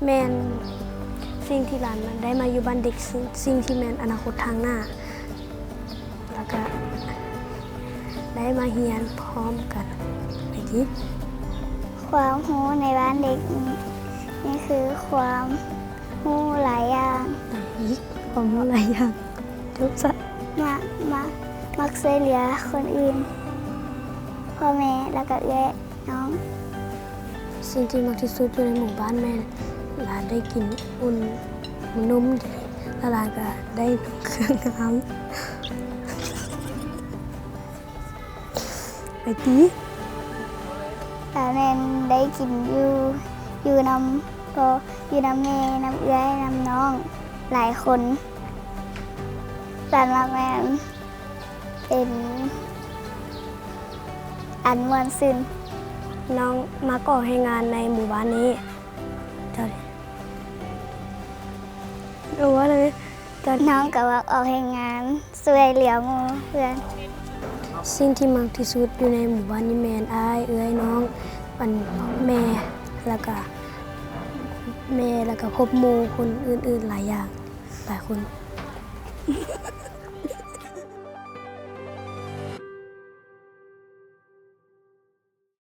แมนสิ่งที่หลานมันได้มาอยู่บ้านเด็กสิ่งที่แมนอนาคตทางหน้าแล้วก็ได้มาเรียนพร้อมกันไปดิ ความรู้ในบ้านเด็กนี่คือความรู้หลายอย่าง อีกความรู้หลายอย่างทุกสัตว์ มักช่วยเหลือคนอื่นพ่อแม่แล้วก็เอื้อยน้อง สิ่งที่มากที่สุดอยู่ในหมู่บ้านแม่หลานได้กินอุ่นนุ่มดีแล้วหลานก็ได้เครื่องน้ำไปตี แต่แม่ได้กินอยู่นำก็อยู่นำแม่นำเอื้อยนำน้องหลายคนแต่ละแม่เป็นอันมวนซึน น้องมาก่อให้งานในหมู่บ้านนี้เจ้าดิดูว่าเลยเจ้า น้องก็ว่าออกให้งานช่วยเหลือหมู่เพื่อน สิ่งที่มากที่สุดอยู่ในหมู่บ้านนี้แมนอ้ายเอื้อยน้องปันแม่แล้วก็พบหมู่คนอื่นๆหลายอย่างหลายคน